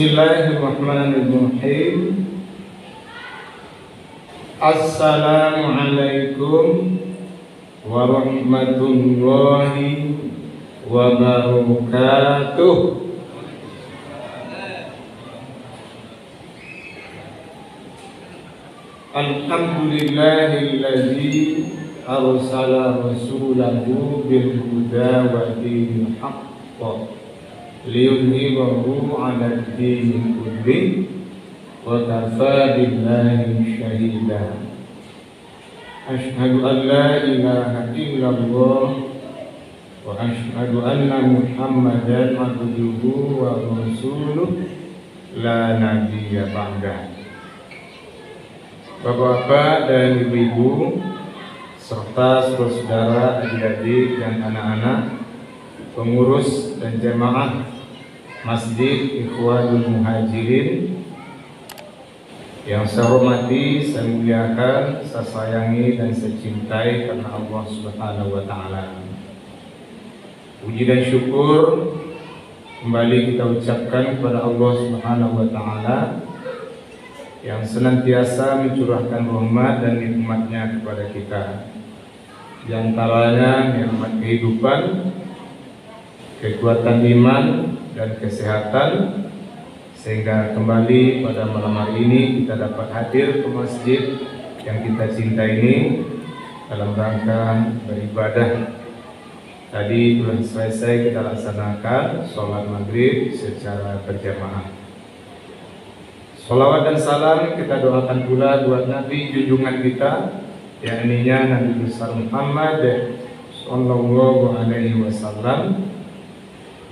Bismillahirrahmanirrahim. Assalamualaikum warahmatullahi wabarakatuh. Alhamdulillahilladzi arsala rasulahu bil huda wa dinil haqq liyudhhirahu 'ala ad-dini kullihi wa kafaa billahi shahida. Asyhadu an la ilaha illallah wa asyhadu anna Muhammadan abduhu wa rasuluh la nabiyya ba'dah. Bapak-bapak dan ibu-ibu serta saudara, adik-adik dan anak-anak, pengurus dan jemaah Masjid Ikhwanul Muhajirin yang saya hormati, saya muliakan, saya sayangi dan saya cintai karena Allah Subhanahu wa taala. Puji dan syukur kembali kita ucapkan kepada Allah Subhanahu wa taala yang senantiasa mencurahkan rahmat dan nikmat-Nya kepada kita. Di antaranya nikmat kehidupan, kekuatan iman dan kesehatan, sehingga kembali pada malam hari ini kita dapat hadir ke masjid yang kita cinta ini dalam rangka beribadah. Tadi telah selesai kita laksanakan sholat maghrib secara berjamaah. Salawat dan salam kita doakan pula buat Nabi junjungan kita, yakni Nabi besar Muhammad sallallahu alaihi wasallam,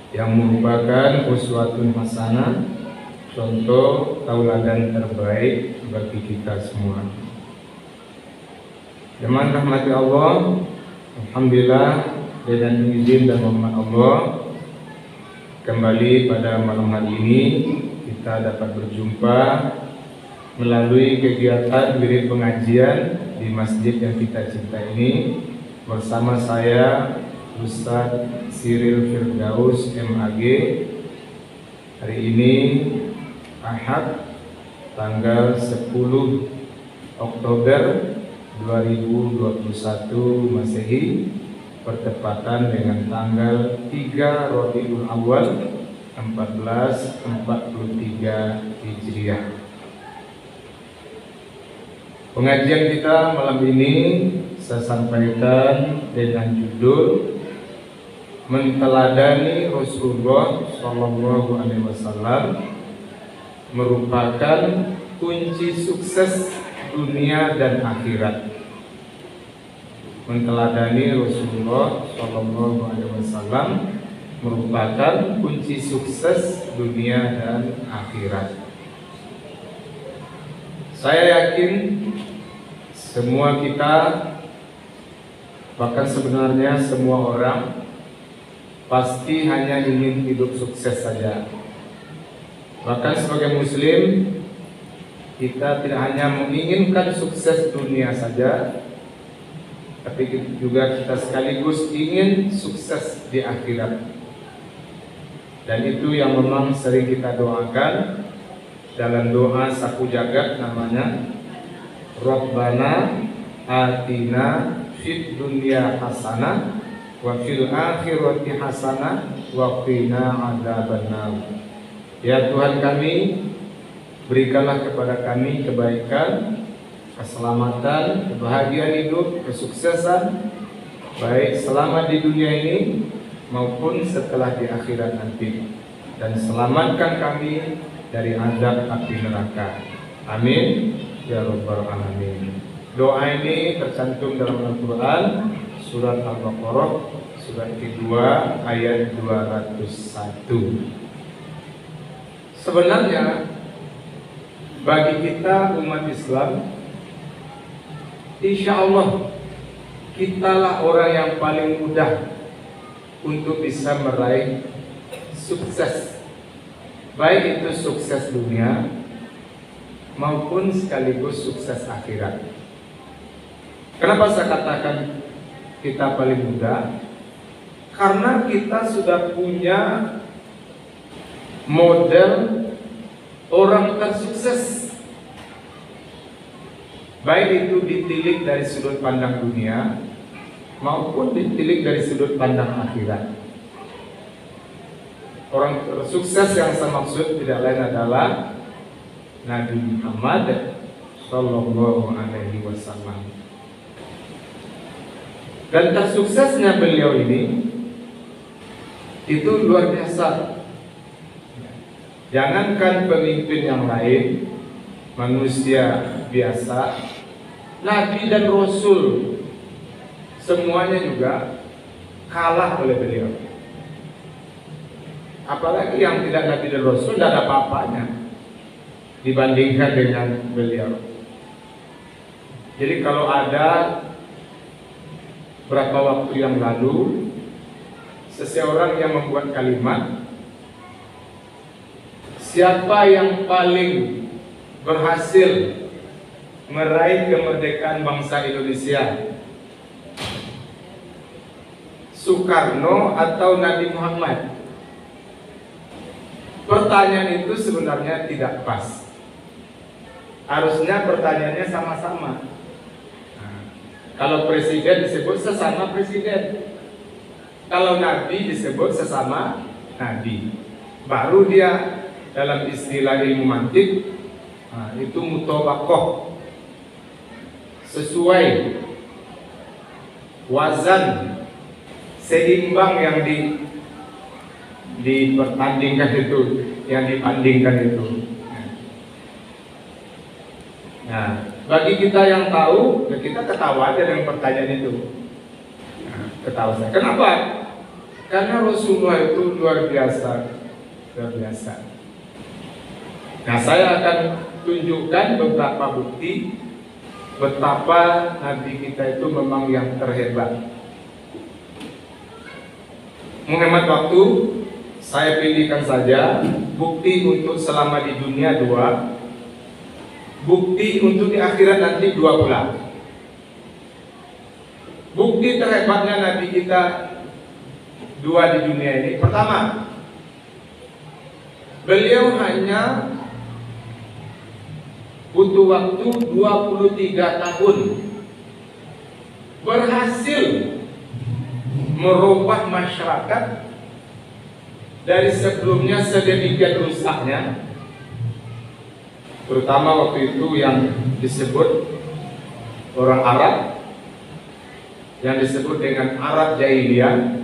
yang merupakan uswatun hasanah, contoh tauladan terbaik bagi kita semua. Dengan rahmat Allah, alhamdulillah, dengan izin dan rahmat Allah, kembali pada malam hari ini kita dapat berjumpa melalui kegiatan wirid pengajian di masjid yang kita cinta ini bersama saya Ustaz Cyril Firdaus MAG. Hari ini Ahad tanggal 10 Oktober 2021 Masehi, bertepatan dengan tanggal 3 Rabiul Awal 1443 Hijriah. Pengajian kita malam ini saya sampaikan dengan judul Menteladani Rasulullah Sallallahu Alaihi Wasallam merupakan kunci sukses dunia dan akhirat. Menteladani Rasulullah Sallallahu Alaihi Wasallam merupakan kunci sukses dunia dan akhirat. Saya yakin semua kita, bahkan sebenarnya semua orang, pasti hanya ingin hidup sukses saja. Bahkan sebagai muslim, kita tidak hanya menginginkan sukses dunia saja, tapi juga kita sekaligus ingin sukses di akhirat. Dan itu yang memang sering kita doakan dalam doa saku jagat, namanya Rabbana atina fid dunya hasanah wa fil akhirati hasanah wa qina adzabannar. Ya Tuhan kami, berikanlah kepada kami kebaikan, keselamatan, kebahagiaan hidup, kesuksesan, baik selama di dunia ini maupun setelah di akhirat nanti, dan selamatkan kami dari azab api neraka. Amin ya rabbal alamin. Doa ini tercantum dalam Al-Quran surat Al-Baqarah surat kedua ayat 201. Sebenarnya bagi kita umat Islam, insya Allah kitalah orang yang paling mudah untuk bisa meraih sukses, baik itu sukses dunia maupun sekaligus sukses akhirat. Kenapa saya katakan kita paling mudah? Karena kita sudah punya model orang tersukses, baik itu ditilik dari sudut pandang dunia maupun ditilik dari sudut pandang akhirat. Orang tersukses yang saya maksud tidak lain adalah Nabi Muhammad Sallallahu Alaihi Wasallam. Dan tersuksesnya beliau ini itu luar biasa. Jangankan pemimpin yang lain, manusia biasa, Nabi dan Rasul semuanya juga kalah oleh beliau. Apalagi yang tidak Nabi dan Rasul, tidak ada apa-apanya dibandingkan dengan beliau. Jadi kalau ada berapa waktu yang lalu seseorang yang membuat kalimat, siapa yang paling berhasil meraih kemerdekaan bangsa Indonesia, Soekarno atau Nabi Muhammad? Pertanyaan itu sebenarnya tidak pas. Harusnya pertanyaannya sama-sama. Nah, kalau presiden disebut sesama presiden, kalau nabi disebut sesama nabi. Baru dia dalam istilah ilmu mantik, itu mutabakoh, sesuai, wazan, seimbang yang dipertandingkan itu, yang dibandingkan itu. Nah, bagi kita yang tahu, ya kita ketawa aja dengan pertanyaan itu. Nah, ketawa saya. Kenapa? Karena Rasulullah itu luar biasa, luar biasa. Nah, saya akan tunjukkan beberapa bukti betapa Nabi kita itu memang yang terhebat. Menghemat waktu, saya pilihkan saja bukti untuk selama di dunia 2, bukti untuk di akhirat nanti 2 pula. Bukti terhebatnya Nabi kita 2 di dunia ini. Pertama, beliau hanya butuh waktu 23 tahun berhasil merubah masyarakat dari sebelumnya sedemikian rusaknya, terutama waktu itu yang disebut orang Arab, yang disebut dengan Arab Jahiliyah.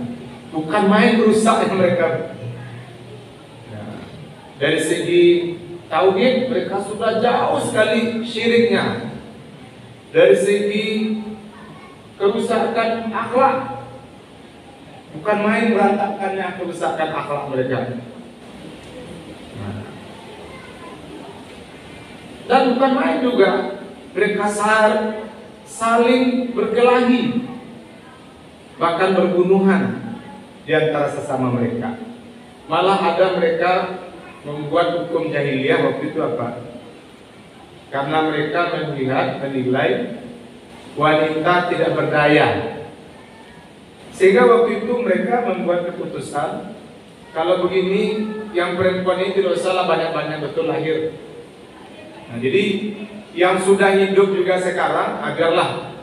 Bukan main rusaknya mereka. Nah, dari segi tauhid mereka sudah jauh sekali syiriknya. Dari segi kerusakan akhlak, bukan main berantakannya kerusakan akhlak mereka. Dan bukan main juga mereka saling berkelahi, bahkan berbunuhan di antara sesama mereka. Malah ada mereka membuat hukum jahiliyah waktu itu apa? Karena mereka menilai wanita tidak berdaya. Sehingga waktu itu mereka membuat keputusan, kalau begini yang perempuan ini tidak usahlah banyak-banyak betul lahir. Nah, jadi yang sudah hidup juga sekarang agarlah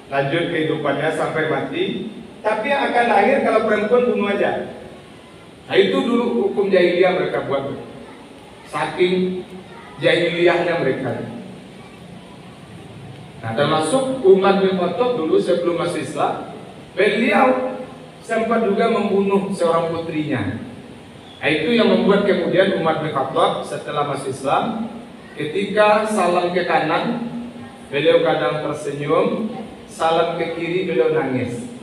lanjut kehidupannya sampai mati, tapi yang akan lahir kalau perempuan bunuh aja. Nah, itu dulu hukum jahiliyah mereka buat, saking jahiliyahnya mereka. Nah, termasuk Umar bin Khattab dulu sebelum masuk Islam, beliau sempat juga membunuh seorang putrinya. Nah, itu yang membuat kemudian Umar bin Khattab setelah masuk Islam, ketika salam ke kanan, beliau kadang tersenyum, salam ke kiri beliau nangis.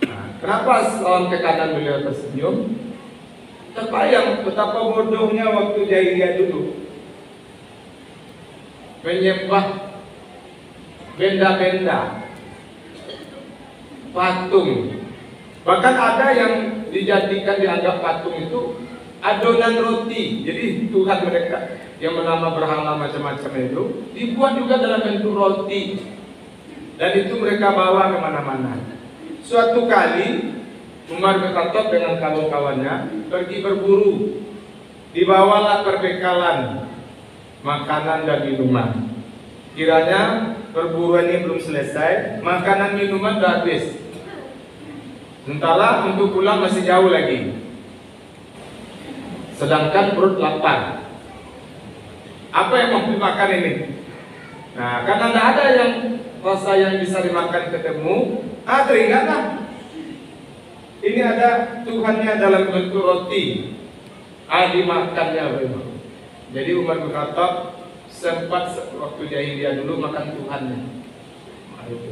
Nah, kenapa salam ke kanan beliau tersenyum? Terbayang betapa bodohnya waktu jahiliyah dulu, menyembah benda-benda, patung. Bahkan ada yang dijadikan dianggap patung itu adonan roti. Jadi Tuhan mereka yang menambah berhala macam-macam itu dibuat juga dalam bentuk roti, dan itu mereka bawa kemana-mana. Suatu kali Umar bin Khattab dengan kawan-kawannya pergi berburu dibawalah perbekalan makanan dan minuman. Kiranya perburuan ini belum selesai, makanan minuman sudah habis. Sementara untuk pulang masih jauh lagi. Sedangkan perut lapar. Apa yang mau dimakan ini? Nah, karena tidak ada yang rasa yang bisa dimakan ketemu, teringatlah. Ini ada Tuhannya dalam bentuk roti. Dimakannya memang. Jadi Umar bin Khattab sempat waktu jahiliyah dulu makan Tuhannya.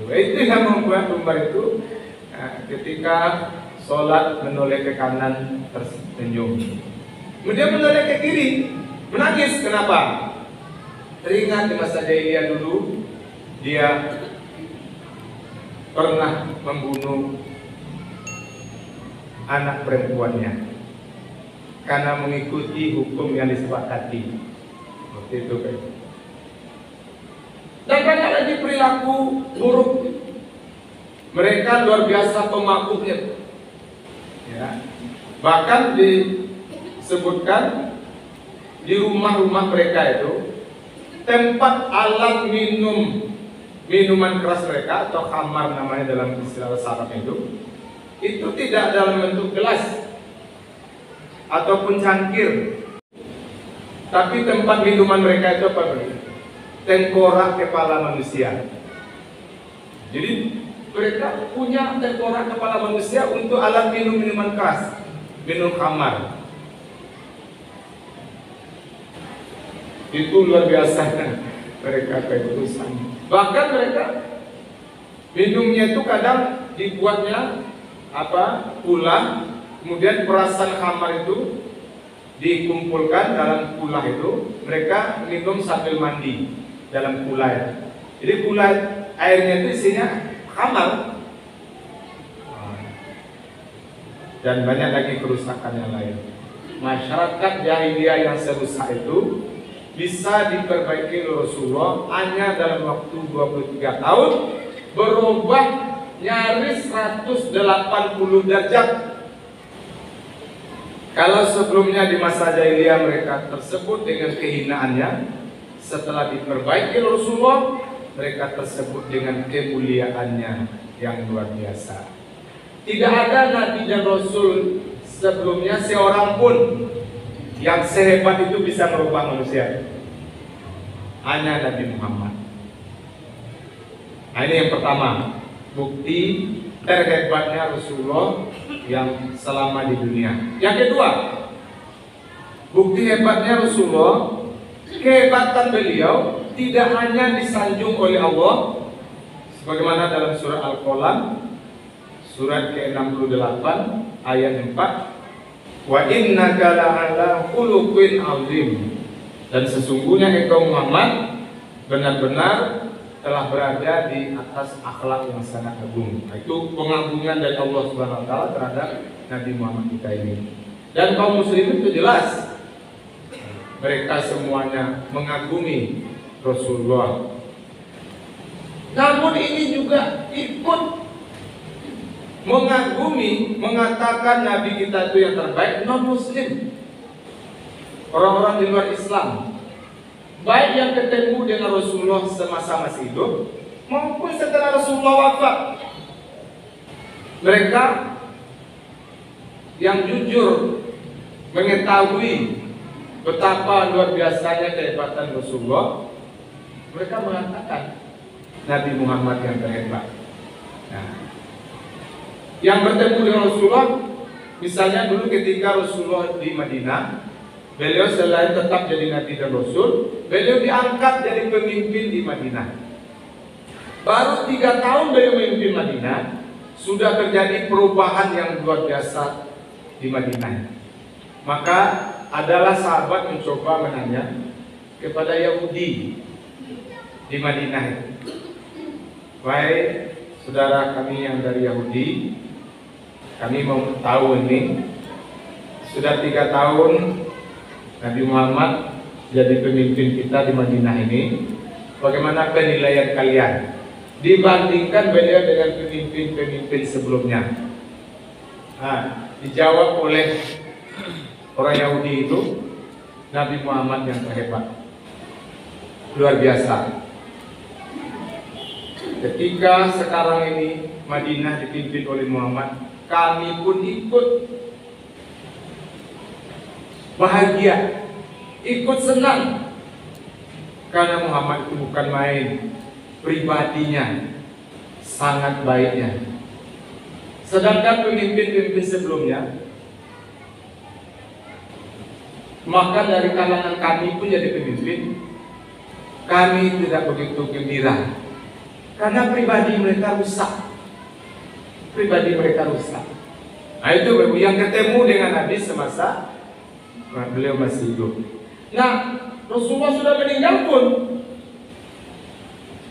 Itu yang membuat Umar itu ketika sholat menoleh ke kanan tersenyum, kemudian menoleh ke kiri menangis. Kenapa? Teringat di masa jahiliyah dulu dia pernah membunuh anak perempuannya karena mengikuti hukum yang disepakati waktu itu kan. Dan banyak lagi perilaku buruk. Mereka luar biasa pemabuknya. Ya. Bahkan disebutkan di rumah-rumah mereka itu tempat alat minuman keras mereka atau khamar namanya dalam istilah Arab itu tidak dalam bentuk gelas ataupun cangkir, tapi tempat minuman mereka itu apa? Tengkorak kepala manusia. Jadi mereka punya tengkorak kepala manusia untuk alat minuman keras, minum khamar. Itu luar biasa mereka keputusan. Bahkan mereka minumnya itu kadang dibuatnya pula, kemudian perasan khamar itu dikumpulkan dalam pula itu, mereka minum sambil mandi dalam pula ya. Jadi pula airnya itu isinya khamar. Dan banyak lagi kerusakan yang lain. Masyarakat jahiliyah yang serusak itu bisa diperbaiki oleh Rasulullah hanya dalam waktu 23 tahun, berubah nyaris 180 derajat. Kalau sebelumnya di masa jahiliyah mereka tersebut dengan kehinaannya, setelah diperbaiki Rasulullah, mereka tersebut dengan kemuliaannya yang luar biasa. Tidak ada nabi dan rasul sebelumnya seorang pun yang sehebat itu bisa merubah manusia. Hanya Nabi Muhammad. Nah, ini yang pertama, bukti terhebatnya Rasulullah yang selama di dunia. Yang kedua, bukti hebatnya Rasulullah, kehebatan beliau tidak hanya disanjung oleh Allah, sebagaimana dalam surah Al-Qalam surat ke-68 ayat 4, wa innaka la'ala khuluqin 'azim, dan sesungguhnya engkau Muhammad benar-benar telah berada di atas akhlak yang sangat agung. Itu pengagungan dari Allah Subhanahu wa taala terhadap Nabi Muhammad kita ini. Dan kaum muslimin itu jelas mereka semuanya mengagumi Rasulullah. Namun ini juga ikut mengagumi, mengatakan Nabi kita itu yang terbaik non-muslim, orang-orang di luar Islam, baik yang ketemu dengan Rasulullah semasa masih hidup maupun setelah Rasulullah wafat. Mereka yang jujur mengetahui betapa luar biasanya kehebatan Rasulullah, mereka mengatakan Nabi Muhammad yang terhebat. Nah, yang bertemu dengan Rasulullah, misalnya dulu ketika Rasulullah di Madinah, beliau selain tetap jadi Nabi dan Rasul, beliau diangkat jadi pemimpin di Madinah. Baru 3 tahun beliau memimpin Madinah, sudah terjadi perubahan yang luar biasa di Madinah. Maka adalah sahabat mencoba menanya kepada Yahudi di Madinah, "Wahai saudara kami yang dari Yahudi, kami mau tahu ini, sudah 3 tahun Nabi Muhammad jadi pemimpin kita di Madinah ini, bagaimana penilaian kalian dibandingkan beliau dengan pemimpin-pemimpin sebelumnya?" Dijawab oleh orang Yahudi itu, Nabi Muhammad yang terhebat, luar biasa. Ketika sekarang ini Madinah dipimpin oleh Muhammad, kami pun ikut bahagia, ikut senang, karena Muhammad itu bukan main, pribadinya sangat baiknya. Sedangkan pemimpin-pemimpin sebelumnya, maka dari kalangan kami pun jadi pemimpin, kami tidak begitu gembira karena pribadi mereka rusak. Pribadi mereka rusak. Nah itu yang ketemu dengan Nabi semasa beliau masih hidup. Nah, Rasulullah sudah meninggal pun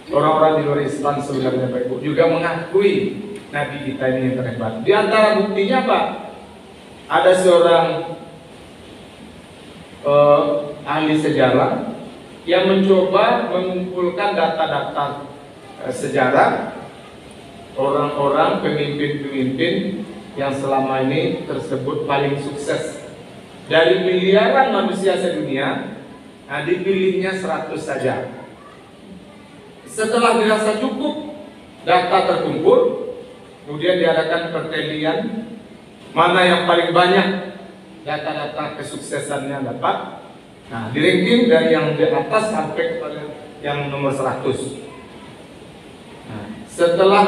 orang-orang di luar Islam sebenarnya Pak Ibu juga mengakui Nabi kita ini yang terhebat. Di antara buktinya Pak, ada seorang ahli sejarah yang mencoba mengumpulkan data-data sejarah orang-orang pemimpin-pemimpin yang selama ini tersebut paling sukses. Dari miliaran manusia sedunia, nah dipilihnya 100 saja. Setelah dirasa cukup data terkumpul, kemudian diadakan pertelian mana yang paling banyak data-data kesuksesannya dapat. Nah, di ranking dari yang di atas sampai kepada yang nomor 100. Nah, setelah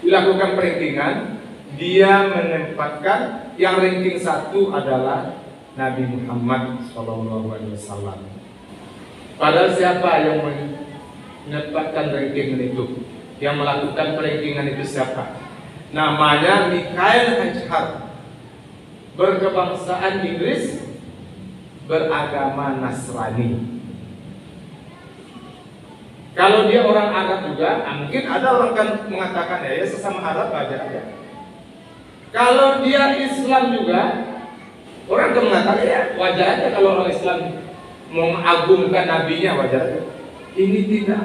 dilakukan perankingan, dia menempatkan yang ranking 1 adalah Nabi Muhammad SAW. Padahal siapa yang menempatkan ranking itu? Yang melakukan perankingan itu siapa? Namanya Mikhail Anchar, berkebangsaan Inggris, beragama Nasrani. Kalau dia orang Arab juga, mungkin ada orang kan mengatakan ya sesama Arab aja ya. Kalau dia Islam juga, orang kan mengatakan ya wajar aja kalau orang Islam mengagungkan nabinya, wajar aja. Ini tidak.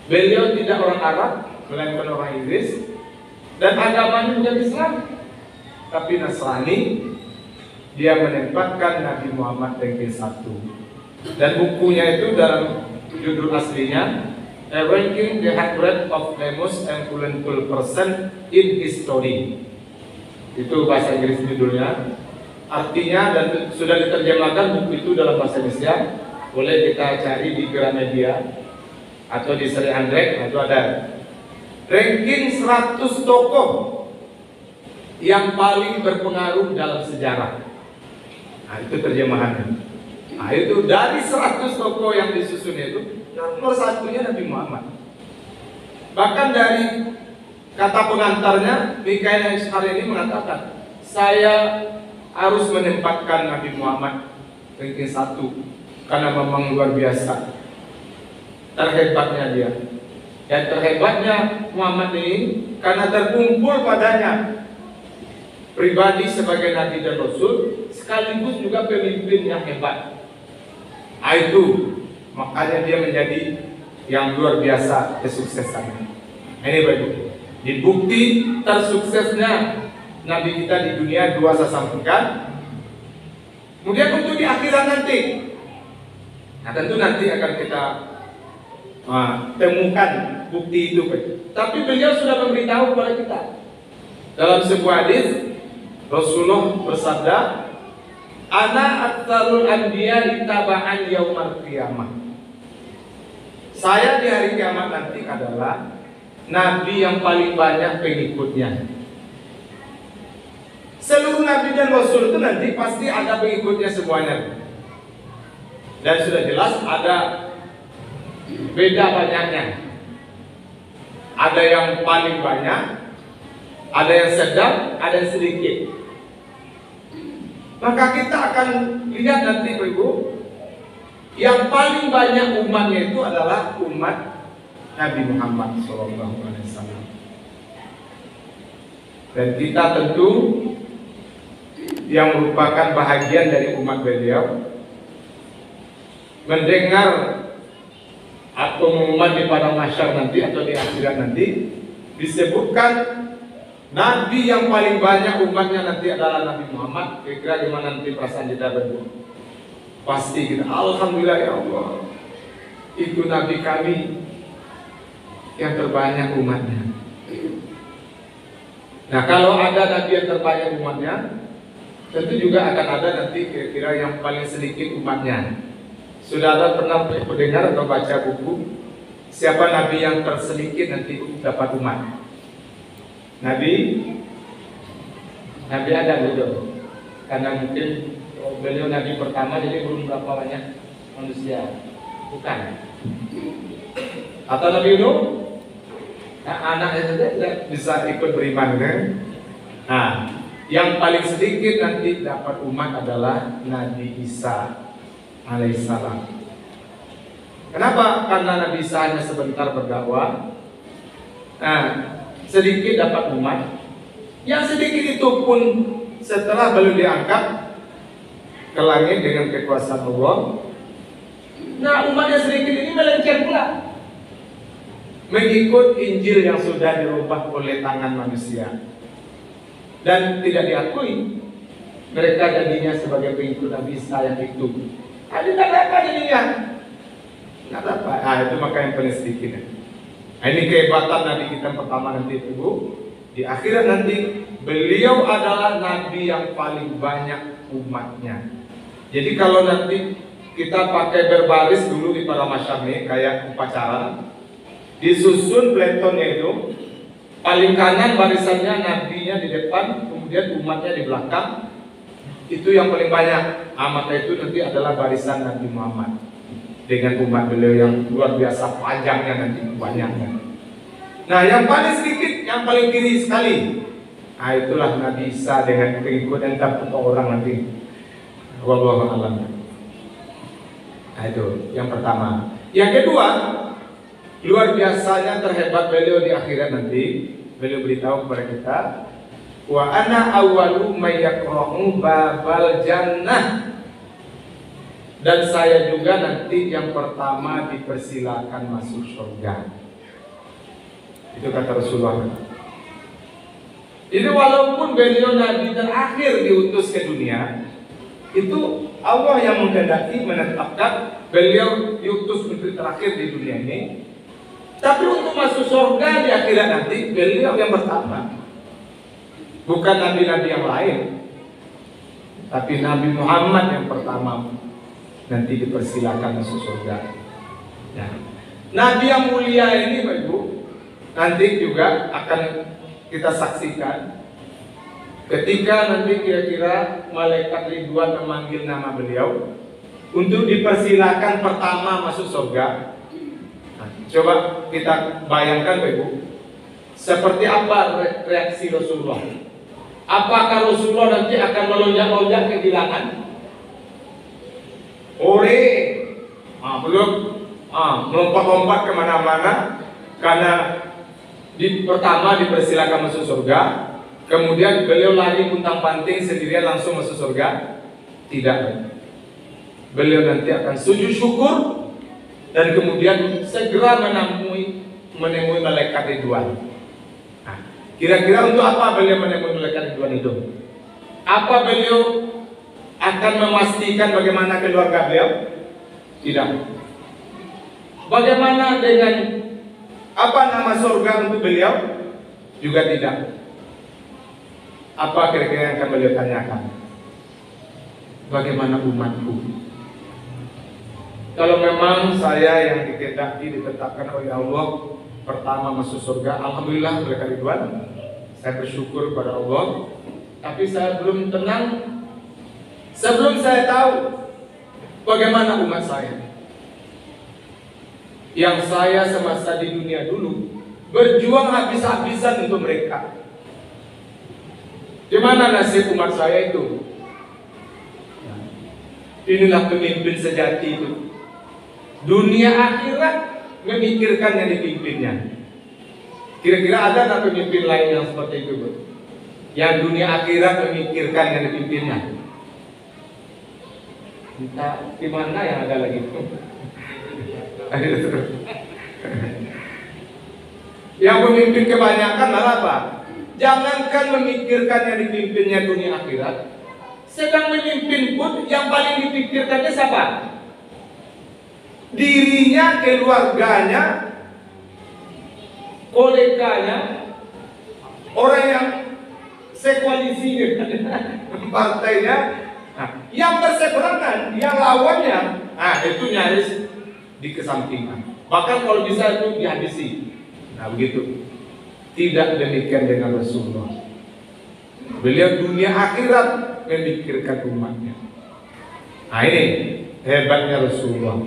Beliau tidak orang Arab, melainkan orang Inggris, dan agamanya bukan Islam, tapi Nasrani. Dia menempatkan Nabi Muhammad ranking 1. Dan bukunya itu dalam judul aslinya Ranking the 100 of the most influential person in history. Itu bahasa Inggris judulnya. Artinya dan sudah diterjemahkan buku itu dalam bahasa Indonesia. Boleh kita cari di Gramedia atau di Seri Andrek. Itu ada ranking 100 tokoh yang paling berpengaruh dalam sejarah. Nah, itu terjemahannya. Nah, itu dari 100 tokoh yang disusun itu, nomor 1-nya Nabi Muhammad. Bahkan dari kata pengantarnya, Mikhail Anchar ini mengatakan, saya harus menempatkan Nabi Muhammad ranking 1 karena memang luar biasa terhebatnya dia. Dan terhebatnya Muhammad ini karena terkumpul padanya pribadi sebagai Nabi dan Rasul, sekaligus juga pemimpin yang hebat. Itu makanya dia menjadi yang luar biasa kesuksesannya. Ini baik, dibukti tersuksesnya Nabi kita di dunia dua saya sampaikan. Kemudian untuk di akhirat nanti, nah tentu nanti akan kita temukan bukti itu. Tapi beliau sudah memberitahu kepada kita dalam sebuah hadis. Rasulullah bersabda, "Ana aktsarul anbiya ittaba'an yaumal qiyamah." Saya di hari kiamat nanti adalah nabi yang paling banyak pengikutnya. Seluruh nabi dan rasul itu nanti pasti ada pengikutnya semuanya. Dan sudah jelas ada beda banyaknya. Ada yang paling banyak, ada yang sedang, ada yang sedikit. Maka kita akan lihat nanti Ibu, yang paling banyak umatnya itu adalah umat Nabi Muhammad SAW. Dan kita tentu yang merupakan bahagian dari umat beliau mendengar atau mengumuman di padang mahsyar nanti atau di akhirat nanti disebutkan nabi yang paling banyak umatnya nanti adalah Nabi Muhammad. Kira-kira gimana nanti perasaan kita berdua? pasti kita alhamdulillah ya Allah, itu Nabi kami yang terbanyak umatnya. Nah, kalau ada Nabi yang terbanyak umatnya, tentu juga akan ada nanti kira-kira yang paling sedikit umatnya. Saudara pernah mendengar atau baca buku siapa Nabi yang tersedikit nanti dapat umat? Nabi ada gitu. Karena mungkin beliau Nabi pertama, jadi belum berapa banyak manusia. Bukan. Atau Nabi Nuh, nah, anaknya saja tidak bisa ikut beriman kan? Nah, yang paling sedikit nanti dapat umat adalah Nabi Isa alaihissalam. Kenapa? Karena Nabi Isa hanya sebentar berdakwah. Nah, sedikit dapat umat. Yang sedikit itu pun setelah beliau diangkat ke langit dengan kekuasaan Allah. Nah, umatnya sedikit ini melenceng pula, mengikut Injil yang sudah dirubah oleh tangan manusia dan tidak diakui. Mereka jadinya sebagai pengikut Nabi Isa yang itu. Ada apa jadinya? Nggak apa. Ah, itu maka yang paling sedikit. Nah, ini kehebatan Nabi kita pertama nanti itu. Di akhirat nanti beliau adalah Nabi yang paling banyak umatnya. Jadi kalau nanti kita pakai berbaris dulu di para masyami kayak upacara, disusun peletonnya itu, paling kanan barisannya nabinya di depan, kemudian umatnya di belakang. Itu yang paling banyak. Maka itu nanti adalah barisan Nabi Muhammad dengan umat beliau yang luar biasa panjangnya nanti banyaknya. Nah, yang paling sedikit, yang paling kiri sekali, nah itulah Nabi Isa dengan pengikut entah berapa orang nanti. Wallahu a'lam. Nah, itu yang pertama. Yang kedua, luar biasanya terhebat beliau di akhirat nanti. Beliau beritahu kepada kita, wa ana awwalu may yaqra'u babal jannah. Dan saya juga nanti yang pertama dipersilakan masuk surga. Itu kata Rasulullah. Jadi walaupun beliau Nabi terakhir diutus ke dunia, itu Allah yang menghendaki menetapkan beliau diutus untuk terakhir di dunia ini. Tapi untuk masuk surga di akhirat nanti beliau yang pertama. Bukan nabi-nabi yang lain, tapi Nabi Muhammad yang pertama nanti dipersilakan masuk surga. Nah, Nabi yang mulia ini, Bapak Ibu, nanti juga akan kita saksikan ketika nanti kira-kira malaikat Ridwan memanggil nama beliau untuk dipersilakan pertama masuk surga. Nah, coba kita bayangkan, Bapak Ibu, seperti apa reaksi Rasulullah. Apakah Rasulullah nanti akan melonjak-lonjak kehilangan? Belum melompat-lompat kemana-mana karena pertama dipersilakan masuk surga, kemudian beliau lari puntang-panting sendirian langsung masuk surga. Tidak. Beliau nanti akan sujud syukur dan kemudian segera menemui malaikat Ridwan. Nah, kira-kira untuk apa beliau menemui malaikat Ridwan itu? Apa beliau akan memastikan bagaimana keluarga beliau? Tidak. Bagaimana dengan apa nama surga untuk beliau? Juga tidak. Apa kira-kira yang akan beliau tanyakan? Bagaimana umatku? Kalau memang saya yang dikehendaki ditetapkan oleh Allah pertama masuk surga, alhamdulillah mereka Ridwan, saya bersyukur kepada Allah. Tapi saya belum tenang sebelum saya tahu bagaimana umat saya. Yang saya semasa di dunia dulu berjuang habis-habisan untuk mereka. Di mana nasib umat saya itu? Inilah pemimpin sejati itu. Dunia akhirat memikirkan yang dipimpinnya. Kira-kira ada tak pemimpin lain yang seperti itu, Bu? Yang dunia akhirat memikirkan yang dipimpinnya. Entah di mana yang ada lagi. Yang pemimpin kebanyakan adalah apa? Jangankan memikirkan yang dipimpinnya dunia akhirat, sedang memimpin pun yang paling dipikirkannya siapa? Dirinya, keluarganya, koleganya, orang yang sekoalisi partainya, yang berseberangan, yang lawannya, itu nyaris dikesampingkan. Bahkan kalau bisa itu dihabisi. Nah begitu. Tidak demikian dengan Rasulullah. Beliau dunia akhirat memikirkan umatnya. Nah ini hebatnya Rasulullah.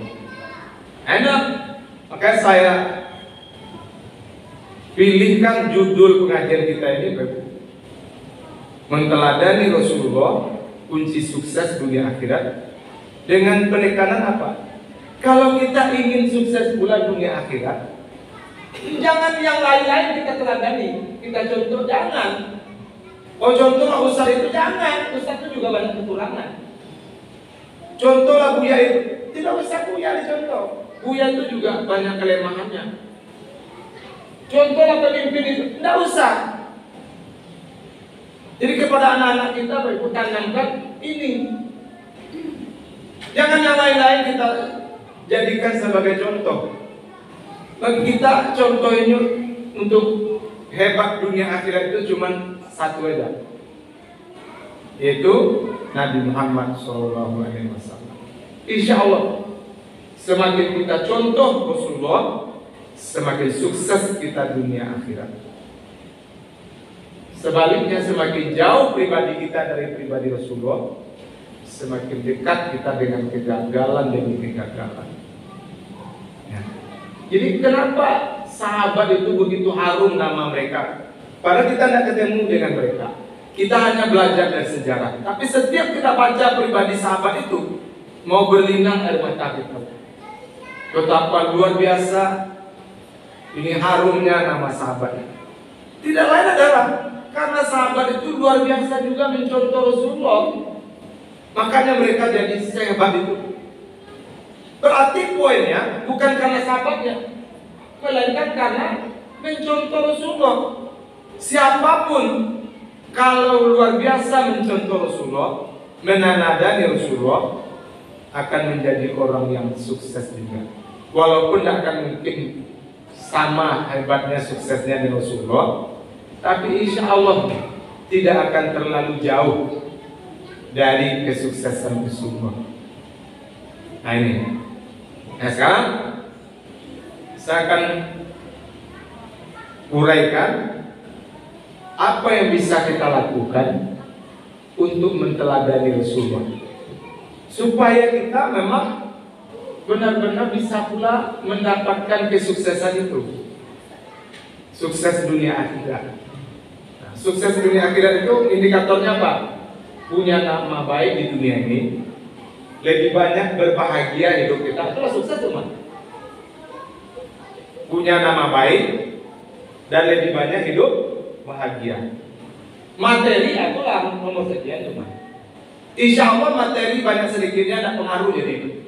Enak. Maka saya pilihkan judul pengajian kita ini Menteladani Rasulullah, kunci sukses dunia akhirat. Dengan penekanan apa? Kalau kita ingin sukses pula dunia akhirat, jangan yang lain-lain kita teladani, kita contoh, jangan. Oh contohlah Ustaz itu jangan, Ustaz itu juga banyak kekurangan. Contohlah Buya itu, tidak usah Buya dicontoh. Buya itu juga banyak kelemahannya. Contohlah pemimpin itu, tidak usah. Jadi kepada anak-anak kita tanamkan ini. Jangan yang lain-lain kita jadikan sebagai contoh. Bagi kita contoh ini untuk hebat dunia akhirat itu cuma satu aja, yaitu Nabi Muhammad SAW. Insya Allah semakin kita contoh Rasulullah, semakin sukses kita dunia akhirat. Sebaliknya semakin jauh pribadi kita dari pribadi Rasulullah, semakin dekat kita dengan kegagalan demi kegagalan. Ya. Jadi kenapa sahabat itu begitu harum nama mereka? Padahal kita tidak ketemu dengan mereka. Kita hanya belajar dari sejarah. Tapi setiap kita baca pribadi sahabat itu, mau berlinang air mata kita. Betapa luar biasa ini harumnya nama sahabat. Tidak lain adalah karena sahabat itu luar biasa juga mencontoh Rasulullah. Makanya mereka jadi sehebat itu. Berarti poinnya bukan karena sahabatnya, melainkan karena mencontoh Rasulullah. Siapapun kalau luar biasa mencontoh Rasulullah, menanadani Rasulullah, akan menjadi orang yang sukses juga. Walaupun tidak akan mungkin sama hebatnya suksesnya dengan Rasulullah, tapi insya Allah tidak akan terlalu jauh dari kesuksesan Rasulullah. Nah ini. Nah sekarang saya akan uraikan apa yang bisa kita lakukan untuk menteladani Rasulullah, supaya kita memang benar-benar bisa pula mendapatkan kesuksesan itu, sukses dunia akhirat. Nah, sukses dunia akhirat itu indikatornya apa? Punya nama baik di dunia ini, lebih banyak berbahagia hidup kita, itulah sukses teman. Punya nama baik dan lebih banyak hidup bahagia. Materi itulah nomor sekian teman. Insya Allah materi banyak sedikitnya ada pengaruh jadi.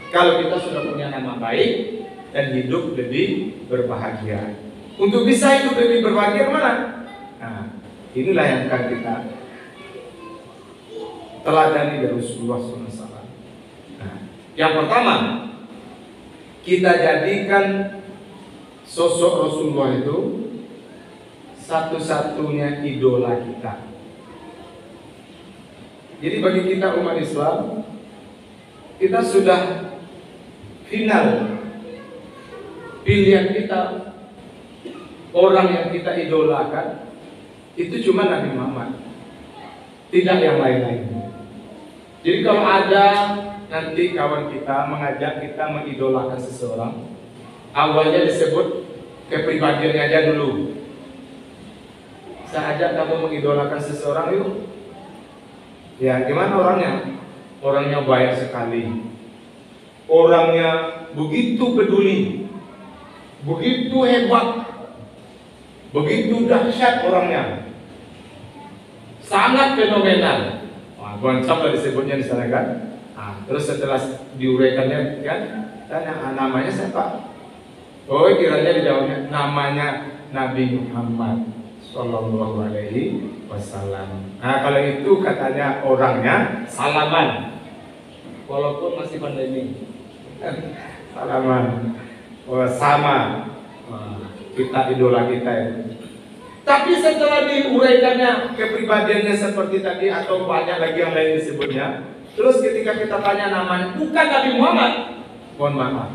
Kalau kita sudah punya nama baik dan hidup lebih berbahagia. Untuk bisa hidup lebih berbahagia kemana? Nah, inilah yang akan kita teladani dari Rasulullah SAW. Nah, yang pertama, kita jadikan sosok Rasulullah itu satu-satunya idola kita. Jadi bagi kita umat Islam, kita sudah final pilihan kita, orang yang kita idolakan itu cuma Nabi Muhammad, tidak yang lain-lain. Jadi kalau ada nanti kawan kita mengajak kita mengidolakan seseorang, awalnya disebut kepribadiannya aja dulu. Saya ajak kamu mengidolakan seseorang yuk. Ya gimana orangnya? Orangnya baik sekali, orangnya begitu peduli, begitu hebat, begitu dahsyat orangnya, sangat fenomenal. Wah, Goncap lah disebutnya di sana kan. Nah, terus setelah diuraikannya kan, tanya namanya siapa? Oh kiranya dijawabnya namanya Nabi Muhammad Sallallahu Alaihi Wasallam. Nah, kalau itu katanya orangnya salaman, walaupun masih pandemi. Salaman, sama kita idola kita itu. Tapi setelah diuraikannya kepribadiannya seperti tadi atau banyak lagi yang lain disebutnya, terus ketika kita tanya namanya, bukan Nabi Muhammad, mohon maaf.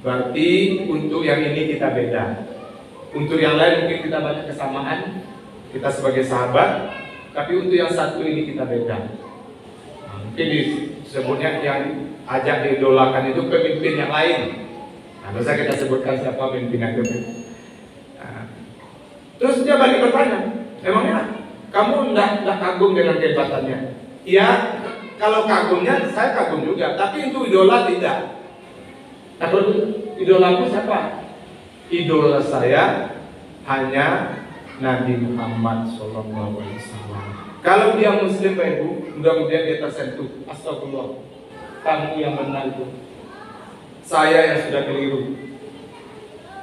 Berarti untuk yang ini kita beda. Untuk yang lain mungkin kita banyak kesamaan, kita sebagai sahabat, tapi untuk yang satu ini kita beda. Mungkin disebutnya yang ajak diidolakan itu pemimpin yang lain. Nah, bisa kita sebutkan siapa pemimpin itu. Terus dia balik bertanya, emangnya kamu enggak kagum dengan kehebatannya? Ya, kalau kagumnya saya kagum juga, tapi itu idola tidak. Kalau idolaku siapa? Idola saya hanya Nabi Muhammad SAW. Kalau dia Muslim, Pak Ibu, mudah-mudahan dia tersentuh. Astagfirullah, kamu yang benar itu, saya yang sudah keliru.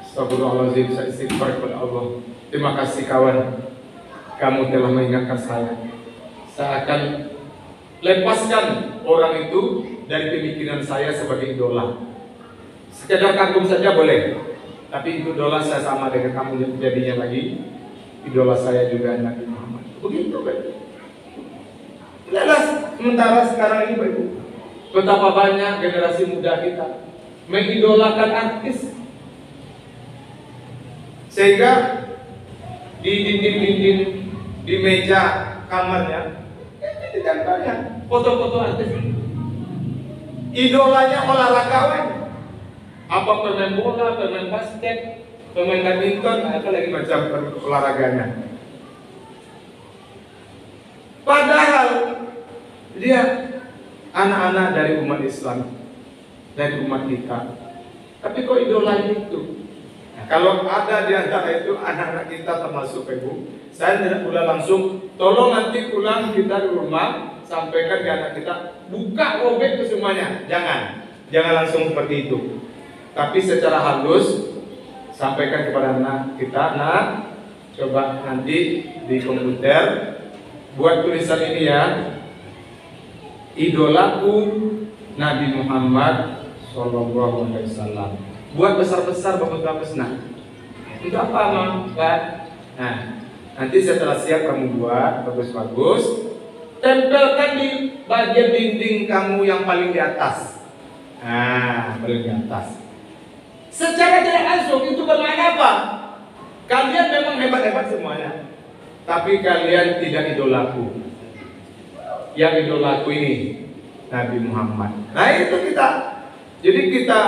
Astagfirullahaladzim, saya istighfar kepada Allah. Terima kasih kawan, kamu telah mengingatkan saya. Saya akan lepaskan orang itu dari pemikiran saya sebagai idola. Sekedar kagum saja boleh, tapi idola saya sama dengan kamu jadinya lagi. Idola saya juga Nabi Muhammad. Begitu, Pak. Jelas, sementara sekarang ini, Pak Ibu, betapa banyak generasi muda kita mengidolakan artis, sehingga di dinding-dinding, di meja kamarnya ditempelnya foto-foto artis. Idolanya olahragawan, apa pemain bola, pemain basket, pemain badminton, apa lagi macam olahraganya. Padahal dia anak-anak dari umat Islam, dari umat kita. Tapi kok idolanya itu? Kalau ada di antara itu anak-anak kita termasuk Ibu, saya tidak boleh langsung, tolong nanti pulang kita di rumah sampaikan ke anak kita, buka robek itu semuanya. Jangan langsung seperti itu. Tapi secara halus sampaikan kepada anak kita, nah coba nanti di komputer buat tulisan ini ya, idolaku Nabi Muhammad Sallallahu Alaihi Wasallam. Buat besar-besar, bagus-bagus. Nah, untuk apa, Mang? Nah, nanti setelah siap kamu buat bagus-bagus, tempelkan di bagian dinding kamu yang paling di atas. Nah, paling di atas. Secara tidak langsung itu bermakna apa? Kalian memang hebat-hebat semuanya, tapi kalian tidak idolaku. Yang idolaku ini Nabi Muhammad. Nah, itu kita. Jadi kita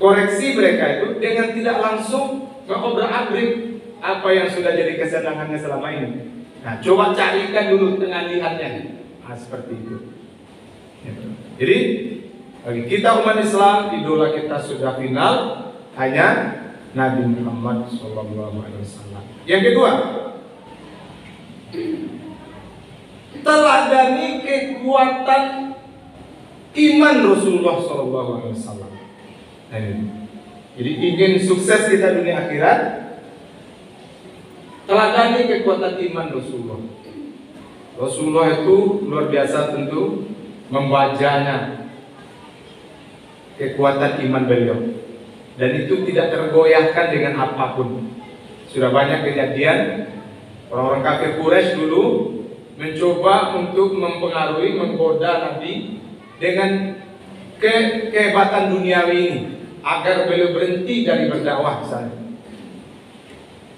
koreksi mereka itu dengan tidak langsung mengobrak-abrik apa yang sudah jadi kesenangannya selama ini. Nah, coba carikan dulu tengah lihatnya. Nah, seperti itu. Jadi bagi kita umat Islam, idola kita sudah final hanya Nabi Muhammad SAW. Yang kedua, teladani kekuatan iman Rasulullah SAW. Jadi ingin sukses kita dunia akhirat, teladani kekuatan iman Rasulullah. Rasulullah itu luar biasa tentu membacanya kekuatan iman beliau, dan itu tidak tergoyahkan dengan apapun. Sudah banyak kejadian orang-orang kafir Quraisy dulu mencoba untuk mempengaruhi, menggoda Nabi dengan kehebatan duniawi ini agar beliau berhenti dari berdakwah misalnya.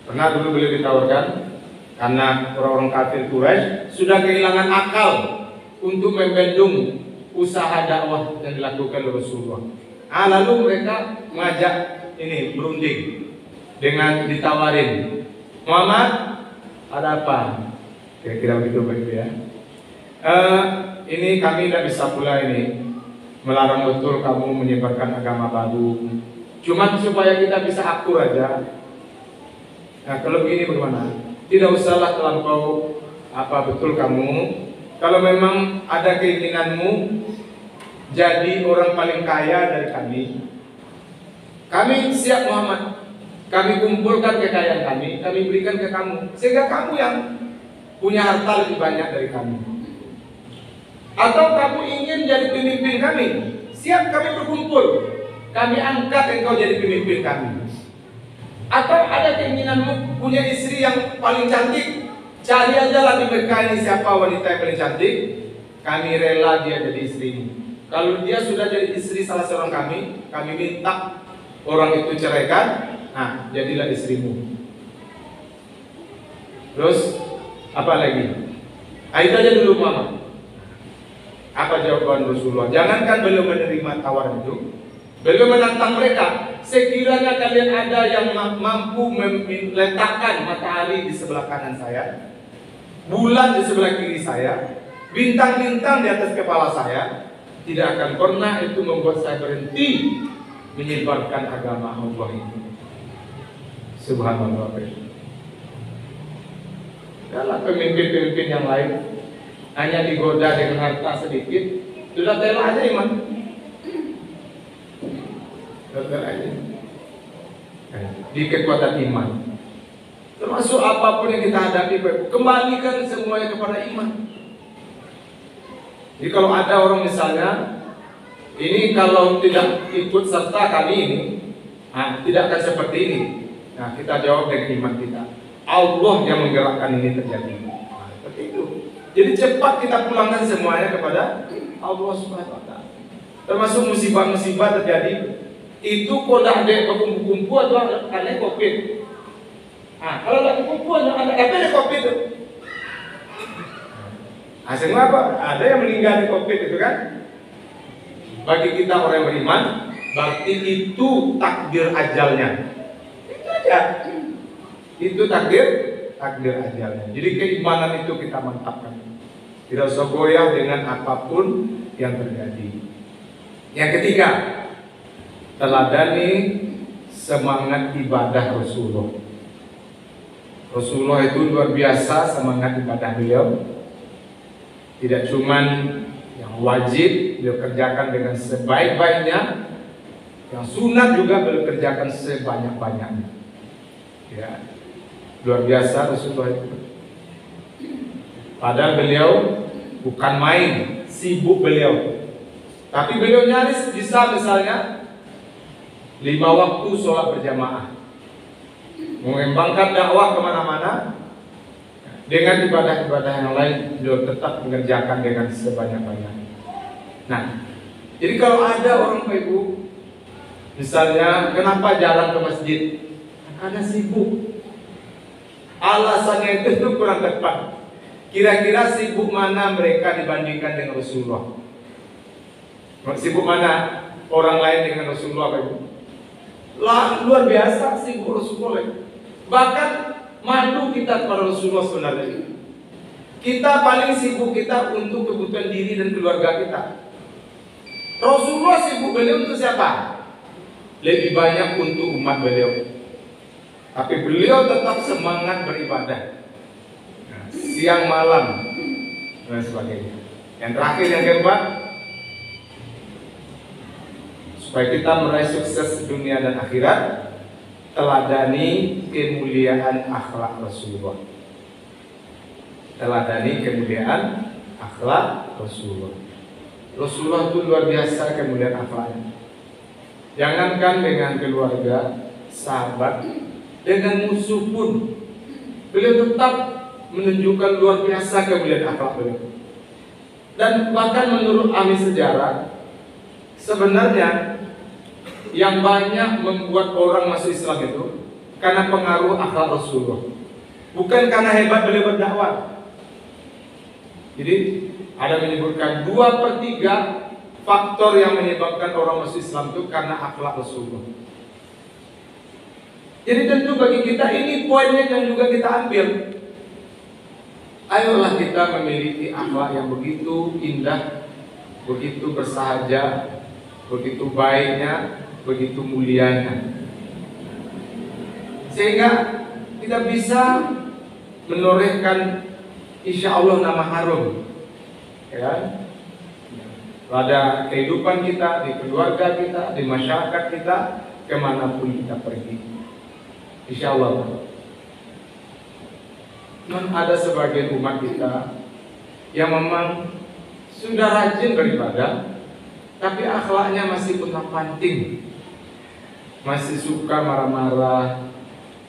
Pernah dulu beliau ditawarkan karena orang-orang kafir Quraisy sudah kehilangan akal untuk membendung usaha dakwah yang dilakukan oleh Rasulullah. Lalu mereka mengajak ini berunding dengan ditawarin, Muhammad, ada apa? Kira-kira begitu ya. Ini kami tidak bisa pula ini melarang betul kamu menyebarkan agama baru, cuman supaya kita bisa akur aja. Nah, kalau begini bagaimana? Tidak usahlah terlampau apa betul kamu. Kalau memang ada keinginanmu jadi orang paling kaya dari kami siap Muhammad. kami kumpulkan kekayaan kami berikan ke kamu, sehingga kamu yang punya harta lebih banyak dari kami. Atau kamu ingin jadi pemimpin kami, siap kami berkumpul, kami angkat engkau jadi pemimpin kami. Atau ada keinginanmu punya istri yang paling cantik, cari aja lah di Mekah ini siapa wanita yang paling cantik, kami rela dia jadi istrimu. Kalau dia sudah jadi istri salah seorang kami minta orang itu ceraikan, nah jadilah istrimu. Terus apa lagi? Itu aja dulu Mama. Apa jawaban Rasulullah? Jangankan beliau menerima tawaran itu, beliau menantang mereka. Sekiranya kalian ada yang mampu meletakkan matahari di sebelah kanan saya, bulan di sebelah kiri saya, bintang-bintang di atas kepala saya, tidak akan pernah itu membuat saya berhenti menyebarkan agama Allah itu. Subhanallah. Dalam pemimpin-pemimpin yang lain hanya digoda dengan harta sedikit, sudah tela aja iman. Sudah tela aja. Di kekuatan iman. Termasuk apapun yang kita hadapi, kembalikan semuanya kepada iman. Jadi kalau ada orang misalnya, ini kalau tidak ikut serta kami ini, tidak akan seperti ini. Nah, kita jawab dengan iman kita. Allah yang menggerakkan ini terjadi. Seperti itu. Jadi cepat kita pulangkan semuanya kepada Allah Subhanahu wa Ta'ala. Termasuk musibah-musibah terjadi, itu kodah dek kumpul atau karena COVID. Kalau lagi kumpul ada apa COVID itu? Hasilnya apa? Ada yang meninggal di COVID itu kan? Bagi kita orang yang beriman, berarti itu takdir ajalnya. Itu aja. Itu takdir ajalnya. Jadi keimanan itu kita mantapkan. Tidak usah goyah dengan apapun yang terjadi. Yang ketiga, teladani semangat ibadah Rasulullah. Rasulullah itu luar biasa semangat ibadah beliau. Tidak cuman yang wajib beliau kerjakan dengan sebaik-baiknya, yang sunat juga beliau kerjakan sebanyak-banyaknya. Ya, luar biasa Rasulullah itu. Padahal beliau bukan main, sibuk beliau. Tapi beliau nyaris bisa misalnya 5 waktu sholat berjamaah, mengembangkan dakwah kemana-mana. Dengan ibadah-ibadah yang lain beliau tetap mengerjakan dengan sebanyak-banyaknya. Nah, jadi kalau ada orang Ibu, misalnya kenapa jarang ke masjid? Karena sibuk. Alasannya itu kurang tepat. Kira-kira sibuk mana mereka dibandingkan dengan Rasulullah? Sibuk mana orang lain dengan Rasulullah Ibu? Luar biasa sibuk Rasulullah. Bahkan madu kita kepada Rasulullah sebenarnya. Kita paling sibuk kita untuk kebutuhan diri dan keluarga kita. Rasulullah sibuk beliau untuk siapa? Lebih banyak untuk umat beliau. Tapi beliau tetap semangat beribadah, siang malam dan sebagainya. Yang terakhir, yang keempat, supaya kita meraih sukses dunia dan akhirat, teladani kemuliaan akhlak Rasulullah. Teladani kemuliaan akhlak Rasulullah. Rasulullah itu luar biasa kemuliaan akhlaknya. Jangankan dengan keluarga, sahabat, dengan musuh pun beliau tetap menunjukkan luar biasa kemuliaan akhlak beliau. Dan bahkan menurut ahli sejarah, sebenarnya yang banyak membuat orang masuk Islam itu karena pengaruh akhlak Rasulullah, bukan karena hebat beliau berdakwah. Jadi ada menyebutkan 2/3 faktor yang menyebabkan orang masuk Islam itu karena akhlak Rasulullah. Jadi tentu bagi kita ini poinnya yang juga kita ambil. Ayolah kita memiliki akhlak yang begitu indah, begitu bersahaja, begitu baiknya, begitu mulianya, sehingga kita bisa menorehkan insya Allah nama harum, ya, pada kehidupan kita, di keluarga kita, di masyarakat kita, kemanapun kita pergi. Insya Allah. Cuman ada sebagian umat kita yang memang sudah rajin beribadah, tapi akhlaknya masih punah-panting, masih suka marah-marah,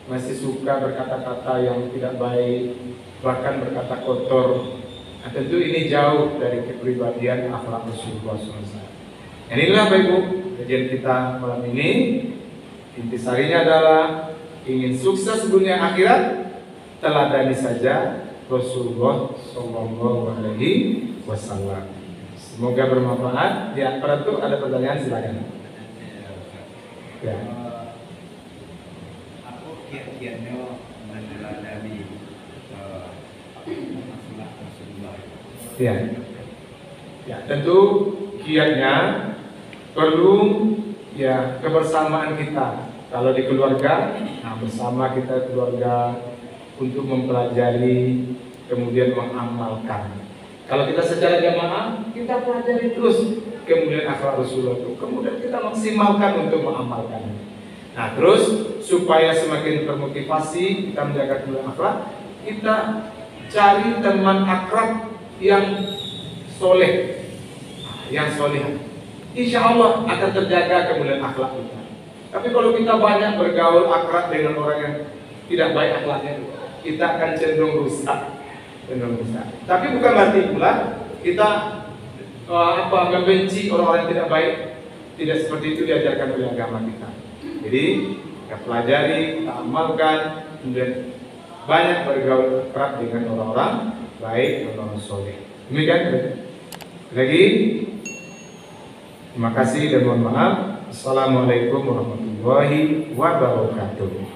masih suka berkata-kata yang tidak baik, bahkan berkata kotor. Nah, tentu ini jauh dari kepribadian akhlak Rasulullah SAW. Inilah Bapak Ibu kajian kita malam ini. Intisarinya adalah ingin sukses dunia akhirat, teladani saja Rasulullah SAW. Semoga bermanfaat. Ya, pada itu ada pertanyaan silakan. Ya. Aku kiat-kiatnya meneladani akhlak Rasulullah. Ya. Ya, tentu kiatnya perlu ya kebersamaan kita. Kalau di keluarga, nah bersama kita keluarga untuk mempelajari kemudian mengamalkan. Kalau kita secara jamaah, kita pelajari terus kemudian akhlak Rasulullah itu, kemudian kita maksimalkan untuk mengamalkan. Nah, terus supaya semakin termotivasi kita menjaga kemuliaan akhlak, kita cari teman akrab yang soleh, yang soleh. Insya Allah akan terjaga kemuliaan akhlak kita. Tapi kalau kita banyak bergaul akrab dengan orang yang tidak baik akhlaknya, kita akan cenderung rusak. Tapi bukan berarti pula kita membenci orang-orang yang tidak baik. Tidak seperti itu diajarkan oleh agama kita. Jadi kita pelajari, kita amalkan, kemudian banyak bergaul akrab dengan orang-orang baik dan orang soleh. Demikian lagi. Terima kasih dan mohon maaf. Assalamualaikum warahmatullahi wabarakatuh.